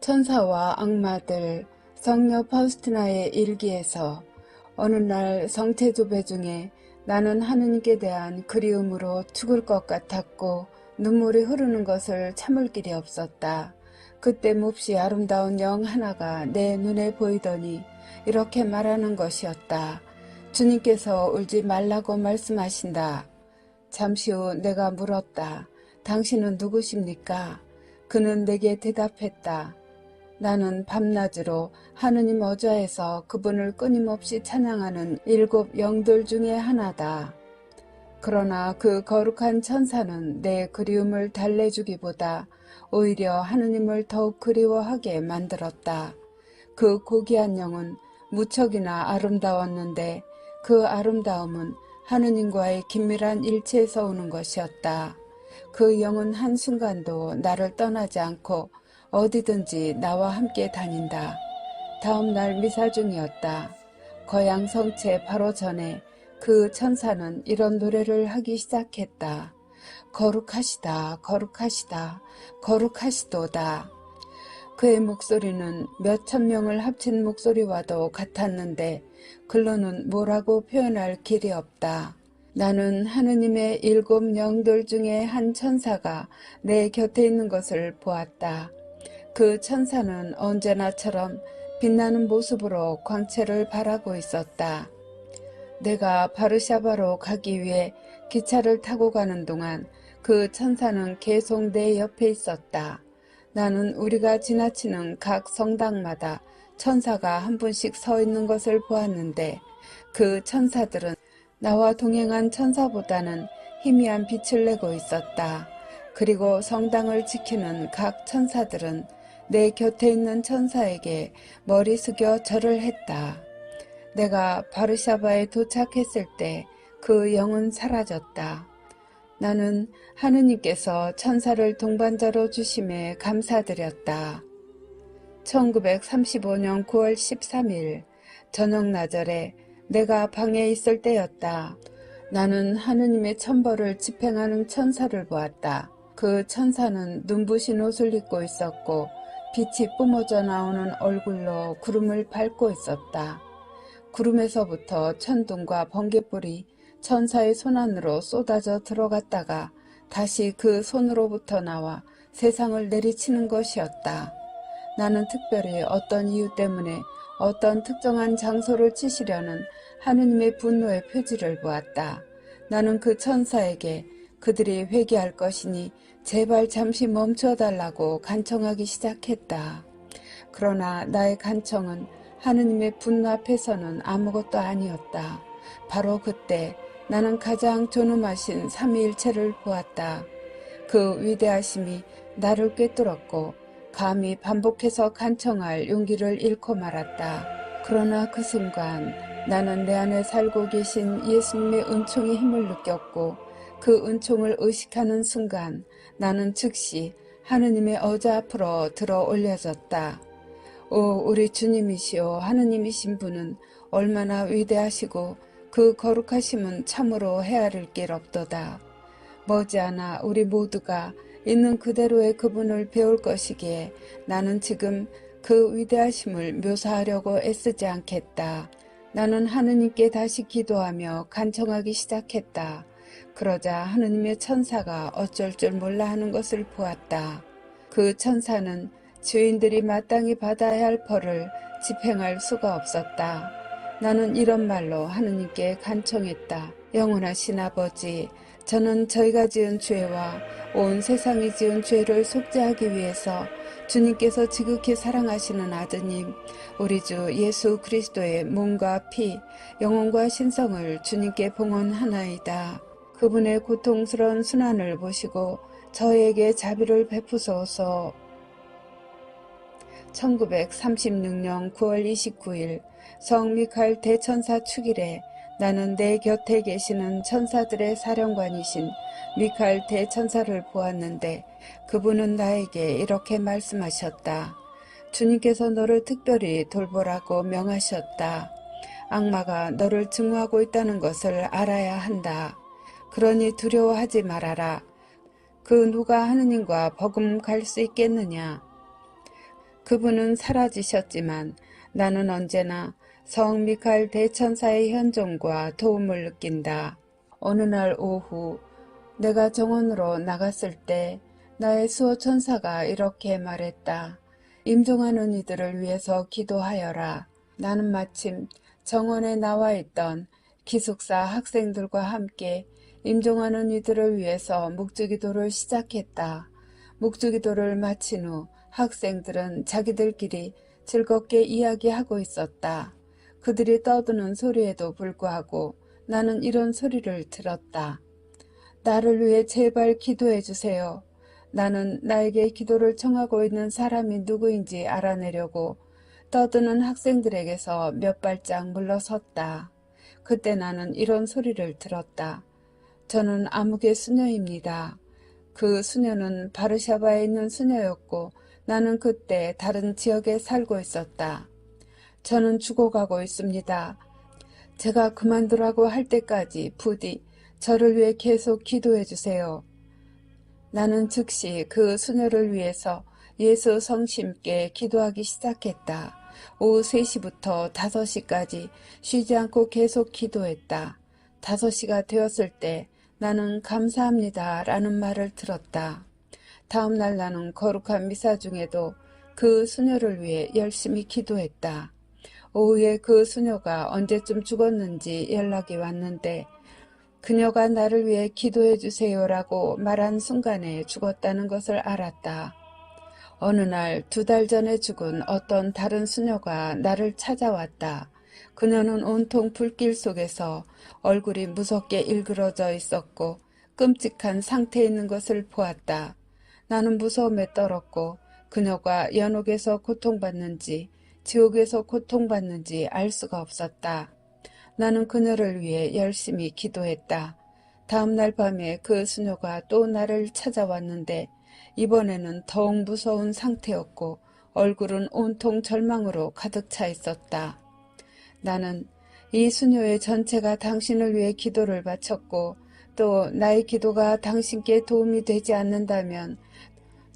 천사와 악마들 성녀 파우스티나의 일기에서 어느 날 성태조배 중에 나는 하느님께 대한 그리움으로 죽을 것 같았고 눈물이 흐르는 것을 참을 길이 없었다. 그때 몹시 아름다운 영 하나가 내 눈에 보이더니 이렇게 말하는 것이었다. 주님께서 울지 말라고 말씀하신다. 잠시 후 내가 물었다. 당신은 누구십니까? 그는 내게 대답했다. 나는 밤낮으로 하느님 어좌에서 그분을 끊임없이 찬양하는 7 영들 중에 하나다. 그러나 그 거룩한 천사는 내 그리움을 달래주기보다 오히려 하느님을 더욱 그리워하게 만들었다. 그 고귀한 영은 무척이나 아름다웠는데 그 아름다움은 하느님과의 긴밀한 일체에서 오는 것이었다. 그 영은 한순간도 나를 떠나지 않고 어디든지 나와 함께 다닌다. 다음 날 미사 중이었다. 거양 성체 바로 전에 그 천사는 이런 노래를 하기 시작했다. 거룩하시다, 거룩하시다, 거룩하시도다. 그의 목소리는 몇천 명을 합친 목소리와도 같았는데 글로는 뭐라고 표현할 길이 없다. 나는 하느님의 7 영들 중에 한 천사가 내 곁에 있는 것을 보았다. 그 천사는 언제나처럼 빛나는 모습으로 광채를 바라고 있었다. 내가 바르샤바로 가기 위해 기차를 타고 가는 동안 그 천사는 계속 내 옆에 있었다. 나는 우리가 지나치는 각 성당마다 천사가 한 분씩 서 있는 것을 보았는데 그 천사들은 나와 동행한 천사보다는 희미한 빛을 내고 있었다. 그리고 성당을 지키는 각 천사들은 내 곁에 있는 천사에게 머리 숙여 절을 했다. 내가 바르샤바에 도착했을 때 그 영은 사라졌다. 나는 하느님께서 천사를 동반자로 주심에 감사드렸다. 1935년 9월 13일 저녁나절에 내가 방에 있을 때였다. 나는 하느님의 천벌을 집행하는 천사를 보았다. 그 천사는 눈부신 옷을 입고 있었고 빛이 뿜어져 나오는 얼굴로 구름을 밟고 있었다. 구름에서부터 천둥과 번갯불이 천사의 손 안으로 쏟아져 들어갔다가 다시 그 손으로부터 나와 세상을 내리치는 것이었다. 나는 특별히 어떤 이유 때문에 어떤 특정한 장소를 치시려는 하느님의 분노의 표지를 보았다. 나는 그 천사에게 그들이 회개할 것이니 제발 잠시 멈춰달라고 간청하기 시작했다. 그러나 나의 간청은 하느님의 분노 앞에서는 아무것도 아니었다. 바로 그때 나는 가장 존엄하신 삼위일체를 보았다. 그 위대하심이 나를 꿰뚫었고 감히 반복해서 간청할 용기를 잃고 말았다. 그러나 그 순간 나는 내 안에 살고 계신 예수님의 은총의 힘을 느꼈고 그 은총을 의식하는 순간 나는 즉시 하느님의 어좌 앞으로 들어 올려졌다. 오 우리 주님이시오 하느님이신 분은 얼마나 위대하시고 그 거룩하심은 참으로 헤아릴 길 없도다. 머지않아 우리 모두가 있는 그대로의 그분을 배울 것이기에 나는 지금 그 위대하심을 묘사하려고 애쓰지 않겠다. 나는 하느님께 다시 기도하며 간청하기 시작했다. 그러자 하느님의 천사가 어쩔 줄 몰라 하는 것을 보았다. 그 천사는 주인들이 마땅히 받아야 할 벌을 집행할 수가 없었다. 나는 이런 말로 하느님께 간청했다. 영원하신 아버지, 저는 저희가 지은 죄와 온 세상이 지은 죄를 속죄하기 위해서 주님께서 지극히 사랑하시는 아드님, 우리 주 예수 그리스도의 몸과 피, 영혼과 신성을 주님께 봉헌하나이다. 그분의 고통스러운 순환을 보시고 저에게 자비를 베푸소서. 1936년 9월 29일 성 미카엘 대천사 축일에 나는 내 곁에 계시는 천사들의 사령관이신 미카엘 대천사를 보았는데 그분은 나에게 이렇게 말씀하셨다. 주님께서 너를 특별히 돌보라고 명하셨다. 악마가 너를 증오하고 있다는 것을 알아야 한다. 그러니 두려워하지 말아라. 그 누가 하느님과 버금갈 수 있겠느냐. 그분은 사라지셨지만 나는 언제나 성 미카엘 대천사의 현존과 도움을 느낀다. 어느 날 오후 내가 정원으로 나갔을 때 나의 수호천사가 이렇게 말했다. 임종하는 이들을 위해서 기도하여라. 나는 마침 정원에 나와 있던 기숙사 학생들과 함께 임종하는 이들을 위해서 묵주기도를 시작했다. 묵주기도를 마친 후 학생들은 자기들끼리 즐겁게 이야기하고 있었다. 그들이 떠드는 소리에도 불구하고 나는 이런 소리를 들었다. 나를 위해 제발 기도해 주세요. 나는 나에게 기도를 청하고 있는 사람이 누구인지 알아내려고 떠드는 학생들에게서 몇 발짝 물러섰다. 그때 나는 이런 소리를 들었다. 저는 아무개 수녀입니다. 그 수녀는 바르샤바에 있는 수녀였고 나는 그때 다른 지역에 살고 있었다. 저는 죽어가고 있습니다. 제가 그만두라고 할 때까지 부디 저를 위해 계속 기도해 주세요. 나는 즉시 그 수녀를 위해서 예수 성심께 기도하기 시작했다. 오후 3시부터 5시까지 쉬지 않고 계속 기도했다. 5시가 되었을 때 나는 감사합니다 라는 말을 들었다. 다음날 나는 거룩한 미사 중에도 그 수녀를 위해 열심히 기도했다. 오후에 그 수녀가 언제쯤 죽었는지 연락이 왔는데 그녀가 나를 위해 기도해 주세요라고 말한 순간에 죽었다는 것을 알았다. 어느 날 2달 전에 죽은 어떤 다른 수녀가 나를 찾아왔다. 그녀는 온통 불길 속에서 얼굴이 무섭게 일그러져 있었고 끔찍한 상태에 있는 것을 보았다. 나는 무서움에 떨었고 그녀가 연옥에서 고통받는지 지옥에서 고통받는지 알 수가 없었다. 나는 그녀를 위해 열심히 기도했다. 다음날 밤에 그 수녀가 또 나를 찾아왔는데 이번에는 더욱 무서운 상태였고 얼굴은 온통 절망으로 가득 차 있었다. 나는 이 수녀의 전체가 당신을 위해 기도를 바쳤고 또 나의 기도가 당신께 도움이 되지 않는다면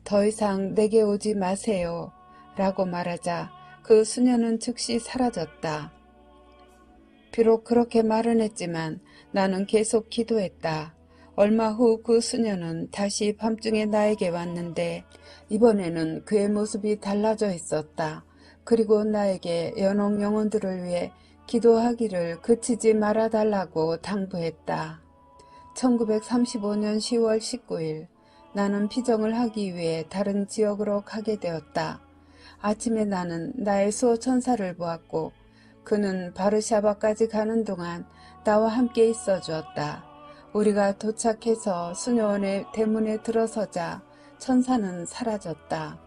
더 이상 내게 오지 마세요 라고 말하자 그 수녀는 즉시 사라졌다. 비록 그렇게 말은 했지만 나는 계속 기도했다. 얼마 후 그 수녀는 다시 밤중에 나에게 왔는데 이번에는 그의 모습이 달라져 있었다. 그리고 나에게 연옥 영혼들을 위해 기도하기를 그치지 말아달라고 당부했다. 1935년 10월 19일 나는 피정을 하기 위해 다른 지역으로 가게 되었다. 아침에 나는 나의 수호천사를 보았고 그는 바르샤바까지 가는 동안 나와 함께 있어 주었다. 우리가 도착해서 수녀원의 대문에 들어서자 천사는 사라졌다.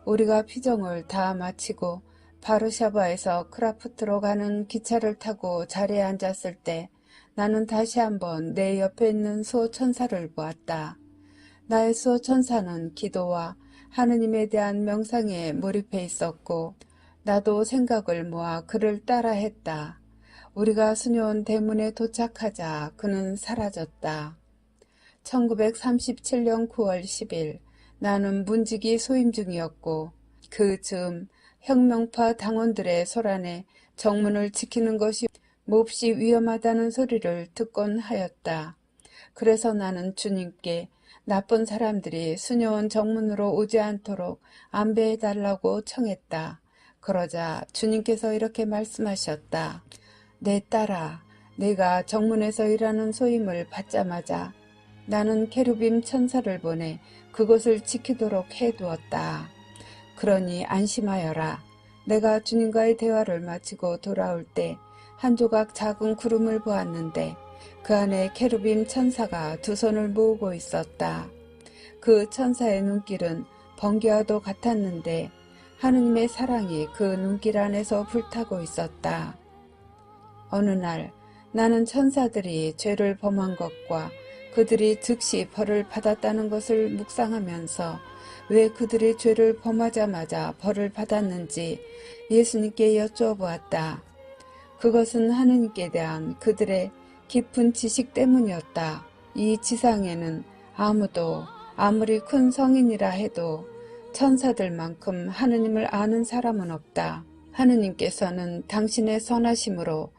우리가 피정을 다 마치고 바르샤바에서 크라프트로 가는 기차를 타고 자리에 앉았을 때 나는 다시 한번 내 옆에 있는 수호천사를 보았다. 나의 수호천사는 기도와 하느님에 대한 명상에 몰입해 있었고 나도 생각을 모아 그를 따라 했다. 우리가 수녀원 대문에 도착하자 그는 사라졌다. 1937년 9월 10일 나는 문지기 소임 중이었고 그 즈음 혁명파 당원들의 소란에 정문을 지키는 것이 몹시 위험하다는 소리를 듣곤 하였다. 그래서 나는 주님께 나쁜 사람들이 수녀원 정문으로 오지 않도록 안배해달라고 청했다. 그러자 주님께서 이렇게 말씀하셨다. 내 딸아, 내가 정문에서 일하는 소임을 받자마자 나는 케루빔 천사를 보내 그곳을 지키도록 해두었다. 그러니 안심하여라. 내가 주님과의 대화를 마치고 돌아올 때 한 조각 작은 구름을 보았는데 그 안에 케루빔 천사가 2손을 모으고 있었다. 그 천사의 눈길은 번개와도 같았는데 하느님의 사랑이 그 눈길 안에서 불타고 있었다. 어느 날 나는 천사들이 죄를 범한 것과 그들이 즉시 벌을 받았다는 것을 묵상하면서 왜 그들이 죄를 범하자마자 벌을 받았는지 예수님께 여쭈어보았다. 그것은 하느님께 대한 그들의 깊은 지식 때문이었다. 이 지상에는 아무도 아무리 큰 성인이라 해도 천사들만큼 하느님을 아는 사람은 없다. 하느님께서는 당신의 선하심으로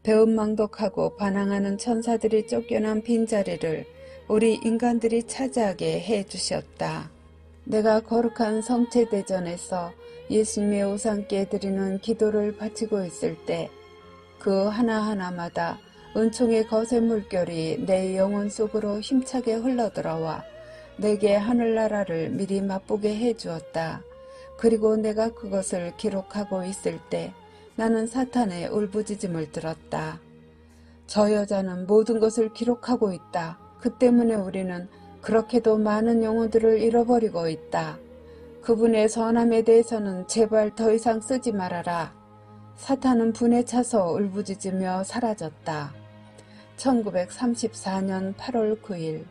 배은망덕하고 반항하는 천사들이 쫓겨난 빈자리를 우리 인간들이 차지하게 해주셨다. 내가 거룩한 성체대전에서 예수님의 우상께 드리는 기도를 바치고 있을 때 그 하나하나마다 은총의 거센 물결이 내 영혼 속으로 힘차게 흘러들어와 내게 하늘나라를 미리 맛보게 해주었다. 그리고 내가 그것을 기록하고 있을 때 나는 사탄의 울부짖음을 들었다. 저 여자는 모든 것을 기록하고 있다. 그 때문에 우리는 그렇게도 많은 영혼들을 잃어버리고 있다. 그분의 선함에 대해서는 제발 더 이상 쓰지 말아라. 사탄은 분에 차서 울부짖으며 사라졌다. 1934년 8월 9일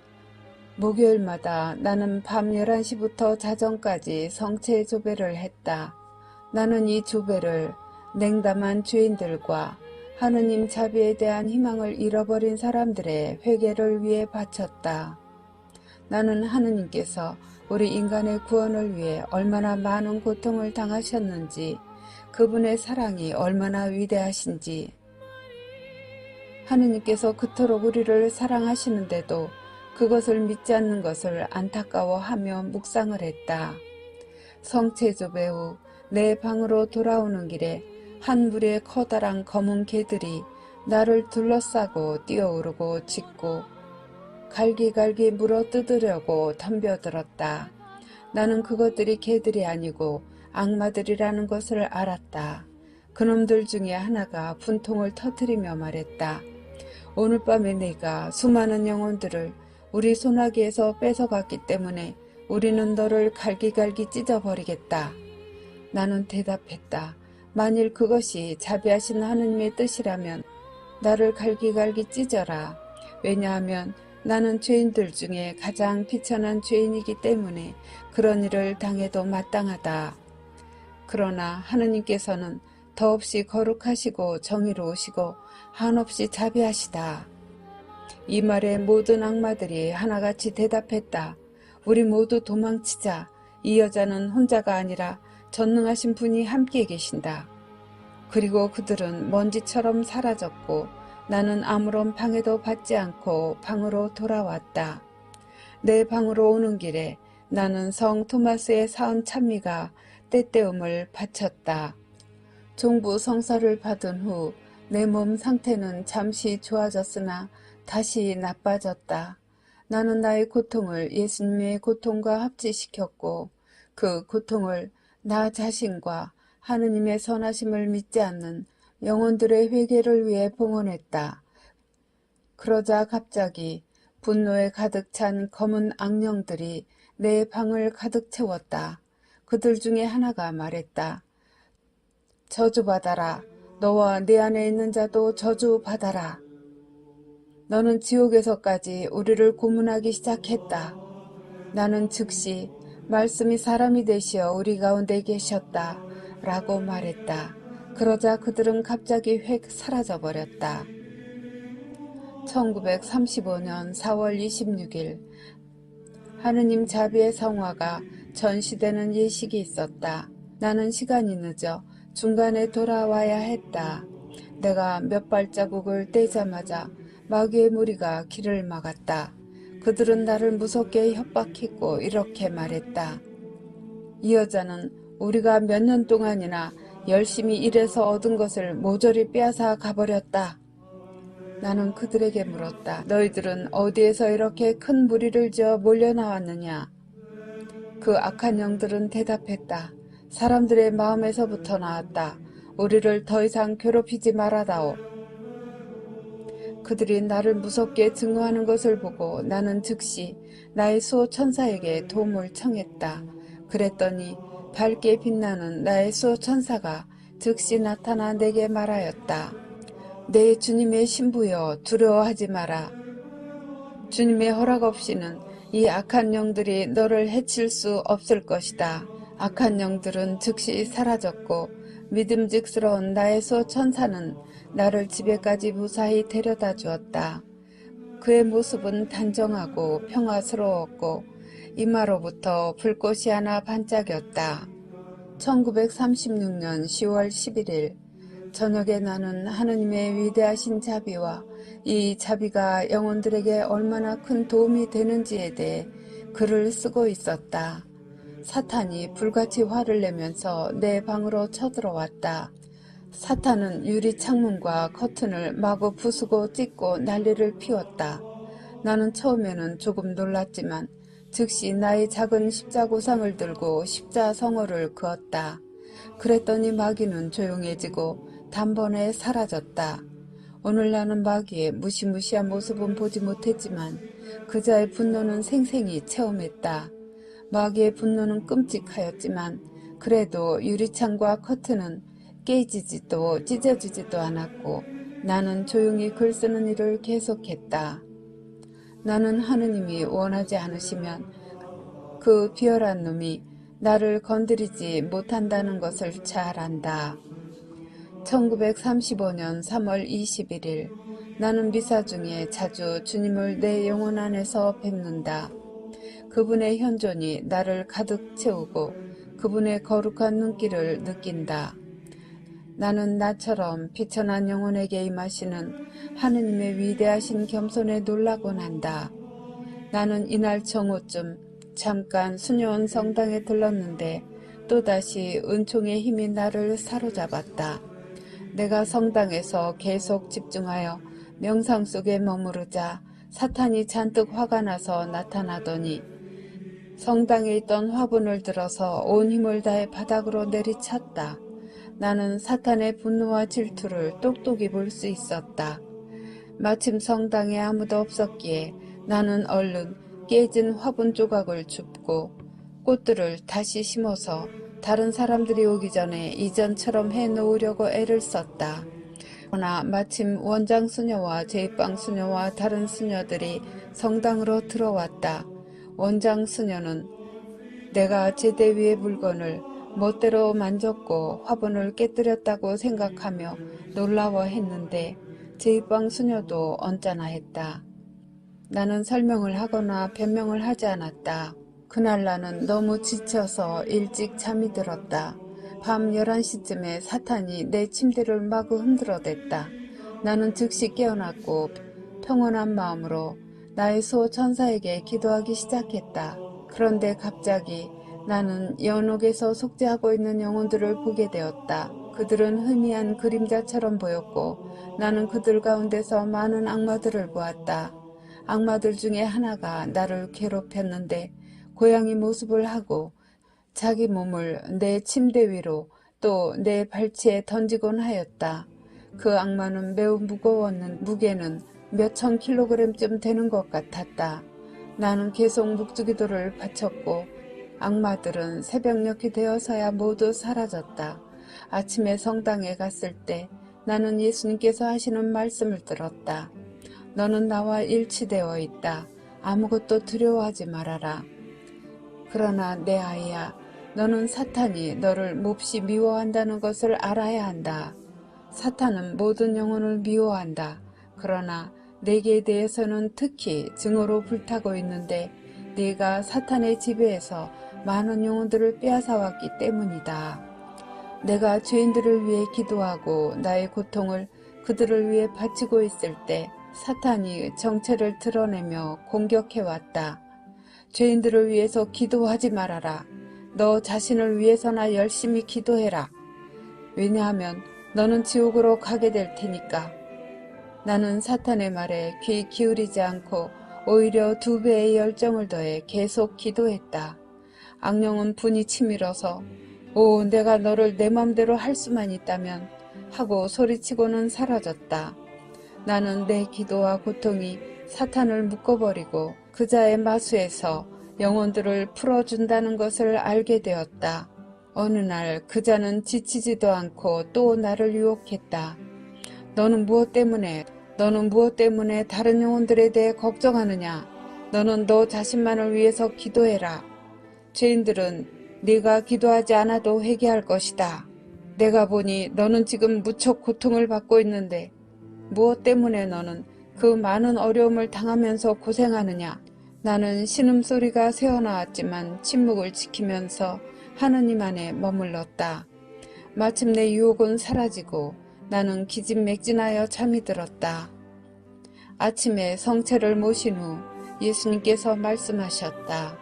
목요일마다 나는 밤 11시부터 자정까지 성체 조배를 했다. 나는 이 조배를 냉담한 죄인들과 하느님 자비에 대한 희망을 잃어버린 사람들의 회개를 위해 바쳤다. 나는 하느님께서 우리 인간의 구원을 위해 얼마나 많은 고통을 당하셨는지, 그분의 사랑이 얼마나 위대하신지, 하느님께서 그토록 우리를 사랑하시는데도 그것을 믿지 않는 것을 안타까워하며 묵상을 했다. 성체조배 후 내 방으로 돌아오는 길에 한 무리의 커다란 검은 개들이 나를 둘러싸고 뛰어오르고 짖고 갈기갈기 물어 뜯으려고 덤벼들었다. 나는 그것들이 개들이 아니고 악마들이라는 것을 알았다. 그놈들 중에 하나가 분통을 터뜨리며 말했다. 오늘 밤에 네가 수많은 영혼들을 우리 소나기에서 뺏어갔기 때문에 우리는 너를 갈기갈기 찢어버리겠다. 나는 대답했다. 만일 그것이 자비하신 하느님의 뜻이라면 나를 갈기갈기 찢어라. 왜냐하면 나는 죄인들 중에 가장 비천한 죄인이기 때문에 그런 일을 당해도 마땅하다. 그러나 하느님께서는 더없이 거룩하시고 정의로우시고 한없이 자비하시다. 이 말에 모든 악마들이 하나같이 대답했다. 우리 모두 도망치자. 이 여자는 혼자가 아니라 전능하신 분이 함께 계신다. 그리고 그들은 먼지처럼 사라졌고 나는 아무런 방해도 받지 않고 방으로 돌아왔다. 내 방으로 오는 길에 나는 성 토마스의 사은 찬미가 때때움을 바쳤다. 종부 성사를 받은 후 내 몸 상태는 잠시 좋아졌으나 다시 나빠졌다. 나는 나의 고통을 예수님의 고통과 합치시켰고 그 고통을 나 자신과 하느님의 선하심을 믿지 않는 영혼들의 회개를 위해 봉헌했다. 그러자 갑자기 분노에 가득 찬 검은 악령들이 내 방을 가득 채웠다. 그들 중에 하나가 말했다. 저주받아라. 너와 네 안에 있는 자도 저주받아라. 너는 지옥에서까지 우리를 고문하기 시작했다. 나는 즉시 말씀이 사람이 되시어 우리 가운데 계셨다. 라고 말했다. 그러자 그들은 갑자기 획 사라져버렸다. 1935년 4월 26일 하느님 자비의 성화가 전시되는 예식이 있었다. 나는 시간이 늦어 중간에 돌아와야 했다. 내가 몇 발자국을 떼자마자 마귀의 무리가 길을 막았다. 그들은 나를 무섭게 협박했고 이렇게 말했다. 이 여자는 우리가 몇 년 동안이나 열심히 일해서 얻은 것을 모조리 빼앗아 가버렸다. 나는 그들에게 물었다. 너희들은 어디에서 이렇게 큰 무리를 지어 몰려나왔느냐? 그 악한 영들은 대답했다. 사람들의 마음에서부터 나왔다. 우리를 더 이상 괴롭히지 말아다오. 그들이 나를 무섭게 증오하는 것을 보고 나는 즉시 나의 수호 천사에게 도움을 청했다. 그랬더니 밝게 빛나는 나의 수호 천사가 즉시 나타나 내게 말하였다. 내 주님의 신부여, 두려워하지 마라. 주님의 허락 없이는 이 악한 영들이 너를 해칠 수 없을 것이다. 악한 영들은 즉시 사라졌고 믿음직스러운 나의 수호 천사는 나를 집에까지 무사히 데려다 주었다. 그의 모습은 단정하고 평화스러웠고 이마로부터 불꽃이 하나 반짝였다. 1936년 10월 11일 저녁에 나는 하느님의 위대하신 자비와 이 자비가 영혼들에게 얼마나 큰 도움이 되는지에 대해 글을 쓰고 있었다. 사탄이 불같이 화를 내면서 내 방으로 쳐들어왔다. 사탄은 유리 창문과 커튼을 마구 부수고 찢고 난리를 피웠다. 나는 처음에는 조금 놀랐지만 즉시 나의 작은 십자고상을 들고 십자성어를 그었다. 그랬더니 마귀는 조용해지고 단번에 사라졌다. 오늘 나는 마귀의 무시무시한 모습은 보지 못했지만 그자의 분노는 생생히 체험했다. 마귀의 분노는 끔찍하였지만 그래도 유리창과 커튼은 깨지지도 찢어지지도 않았고 나는 조용히 글 쓰는 일을 계속했다. 나는 하느님이 원하지 않으시면 그 비열한 놈이 나를 건드리지 못한다는 것을 잘 안다. 1935년 3월 21일 나는 미사 중에 자주 주님을 내 영혼 안에서 뵙는다. 그분의 현존이 나를 가득 채우고 그분의 거룩한 눈길을 느낀다. 나는 나처럼 비천한 영혼에게 임하시는 하느님의 위대하신 겸손에 놀라곤 한다. 나는 이날 정오쯤 잠깐 수녀원 성당에 들렀는데 또다시 은총의 힘이 나를 사로잡았다. 내가 성당에서 계속 집중하여 명상 속에 머무르자 사탄이 잔뜩 화가 나서 나타나더니 성당에 있던 화분을 들어서 온 힘을 다해 바닥으로 내리쳤다. 나는 사탄의 분노와 질투를 똑똑히 볼 수 있었다. 마침 성당에 아무도 없었기에 나는 얼른 깨진 화분 조각을 줍고 꽃들을 다시 심어서 다른 사람들이 오기 전에 이전처럼 해놓으려고 애를 썼다. 그러나 마침 원장 수녀와 제입방 수녀와 다른 수녀들이 성당으로 들어왔다. 원장 수녀는 내가 제대 위의 물건을 멋대로 만졌고 화분을 깨뜨렸다고 생각하며 놀라워했는데 제입방 수녀도 언짢아했다. 나는 설명을 하거나 변명을 하지 않았다. 그날 나는 너무 지쳐서 일찍 잠이 들었다. 밤 11시쯤에 사탄이 내 침대를 마구 흔들어댔다. 나는 즉시 깨어났고 평온한 마음으로 나의 수호 천사에게 기도하기 시작했다. 그런데 갑자기 나는 연옥에서 속죄하고 있는 영혼들을 보게 되었다. 그들은 희미한 그림자처럼 보였고 나는 그들 가운데서 많은 악마들을 보았다. 악마들 중에 하나가 나를 괴롭혔는데 고양이 모습을 하고 자기 몸을 내 침대 위로 또 내 발치에 던지곤 하였다. 그 악마는 매우 무거웠는 무게는 몇천 킬로그램쯤 되는 것 같았다. 나는 계속 묵주기도를 바쳤고 악마들은 새벽녘이 되어서야 모두 사라졌다. 아침에 성당에 갔을 때 나는 예수님께서 하시는 말씀을 들었다. 너는 나와 일치되어 있다. 아무것도 두려워하지 말아라. 그러나 내 아이야, 너는 사탄이 너를 몹시 미워한다는 것을 알아야 한다. 사탄은 모든 영혼을 미워한다. 그러나 내게 대해서는 특히 증오로 불타고 있는데 네가 사탄의 지배에서 많은 영혼들을 빼앗아왔기 때문이다. 내가 죄인들을 위해 기도하고 나의 고통을 그들을 위해 바치고 있을 때 사탄이 정체를 드러내며 공격해왔다. 죄인들을 위해서 기도하지 말아라. 너 자신을 위해서나 열심히 기도해라. 왜냐하면 너는 지옥으로 가게 될 테니까. 나는 사탄의 말에 귀 기울이지 않고 오히려 2배의 열정을 더해 계속 기도했다. 악령은 분이 치밀어서 오, 내가 너를 내 맘대로 할 수만 있다면 하고 소리치고는 사라졌다. 나는 내 기도와 고통이 사탄을 묶어버리고 그자의 마수에서 영혼들을 풀어준다는 것을 알게 되었다. 어느 날 그자는 지치지도 않고 또 나를 유혹했다. 너는 무엇 때문에 다른 영혼들에 대해 걱정하느냐? 너는 너 자신만을 위해서 기도해라. 죄인들은 네가 기도하지 않아도 회개할 것이다. 내가 보니 너는 지금 무척 고통을 받고 있는데 무엇 때문에 너는 그 많은 어려움을 당하면서 고생하느냐? 나는 신음소리가 새어나왔지만 침묵을 지키면서 하느님 안에 머물렀다. 마침내 유혹은 사라지고 나는 기진맥진하여 잠이 들었다. 아침에 성체를 모신 후 예수님께서 말씀하셨다.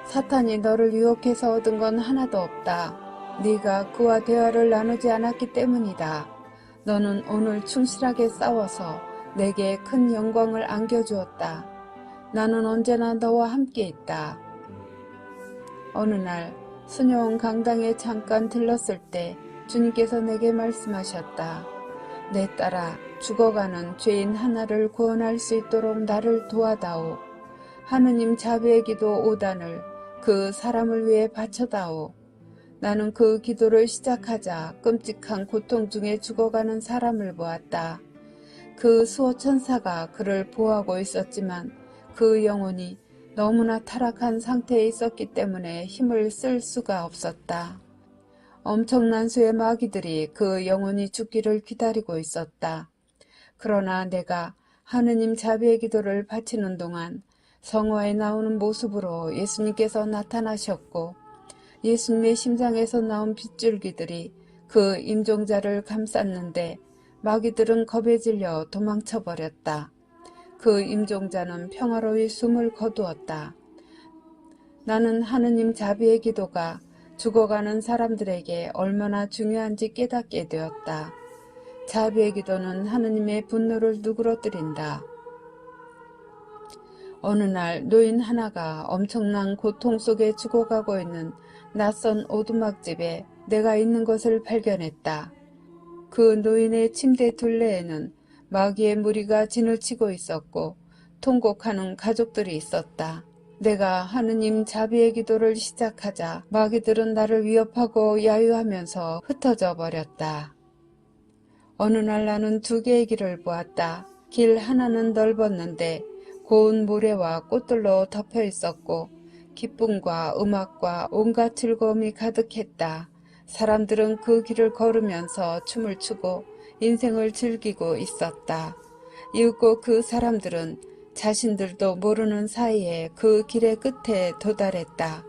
사탄이 너를 유혹해서 얻은 건 하나도 없다. 네가 그와 대화를 나누지 않았기 때문이다. 너는 오늘 충실하게 싸워서 내게 큰 영광을 안겨주었다. 나는 언제나 너와 함께 있다. 어느 날 순영 강당에 잠깐 들렀을 때 주님께서 내게 말씀하셨다. 내 딸아, 죽어가는 죄인 하나를 구원할 수 있도록 나를 도와다오. 하느님 자비의 기도 5단을 그 사람을 위해 바쳐다오. 나는 그 기도를 시작하자 끔찍한 고통 중에 죽어가는 사람을 보았다. 그 수호천사가 그를 보호하고 있었지만 그 영혼이 너무나 타락한 상태에 있었기 때문에 힘을 쓸 수가 없었다. 엄청난 수의 마귀들이 그 영혼이 죽기를 기다리고 있었다. 그러나 내가 하느님 자비의 기도를 바치는 동안 성화에 나오는 모습으로 예수님께서 나타나셨고 예수님의 심장에서 나온 빗줄기들이 그 임종자를 감쌌는데 마귀들은 겁에 질려 도망쳐버렸다. 그 임종자는 평화로이 숨을 거두었다. 나는 하느님 자비의 기도가 죽어가는 사람들에게 얼마나 중요한지 깨닫게 되었다. 자비의 기도는 하느님의 분노를 누그러뜨린다. 어느 날 노인 하나가 엄청난 고통 속에 죽어가고 있는 낯선 오두막집에 내가 있는 것을 발견했다. 그 노인의 침대 둘레에는 마귀의 무리가 진을 치고 있었고 통곡하는 가족들이 있었다. 내가 하느님 자비의 기도를 시작하자 마귀들은 나를 위협하고 야유하면서 흩어져 버렸다. 어느 날 나는 두 개의 길을 보았다. 길 하나는 넓었는데 고운 모래와 꽃들로 덮여 있었고 기쁨과 음악과 온갖 즐거움이 가득했다. 사람들은 그 길을 걸으면서 춤을 추고 인생을 즐기고 있었다. 이윽고 그 사람들은 자신들도 모르는 사이에 그 길의 끝에 도달했다.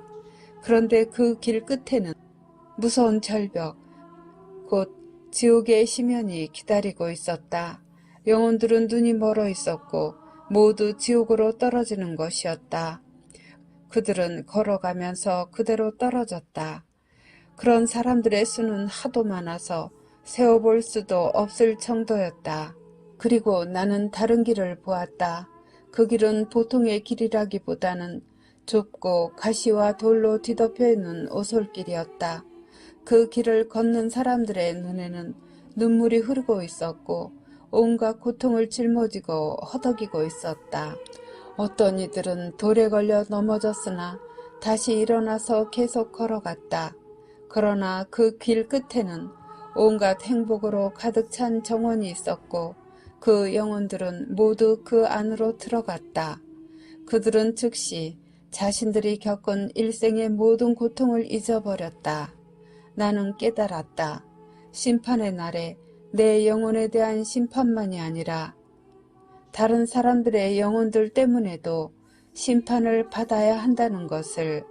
그런데 그 길 끝에는 무서운 절벽, 곧 지옥의 심연이 기다리고 있었다. 영혼들은 눈이 멀어 있었고 모두 지옥으로 떨어지는 것이었다. 그들은 걸어가면서 그대로 떨어졌다. 그런 사람들의 수는 하도 많아서 세어볼 수도 없을 정도였다. 그리고 나는 다른 길을 보았다. 그 길은 보통의 길이라기보다는 좁고 가시와 돌로 뒤덮여 있는 오솔길이었다. 그 길을 걷는 사람들의 눈에는 눈물이 흐르고 있었고 온갖 고통을 짊어지고 허덕이고 있었다. 어떤 이들은 돌에 걸려 넘어졌으나 다시 일어나서 계속 걸어갔다. 그러나 그 길 끝에는 온갖 행복으로 가득 찬 정원이 있었고 그 영혼들은 모두 그 안으로 들어갔다. 그들은 즉시 자신들이 겪은 일생의 모든 고통을 잊어버렸다. 나는 깨달았다. 심판의 날에 내 영혼에 대한 심판만이 아니라 다른 사람들의 영혼들 때문에도 심판을 받아야 한다는 것을.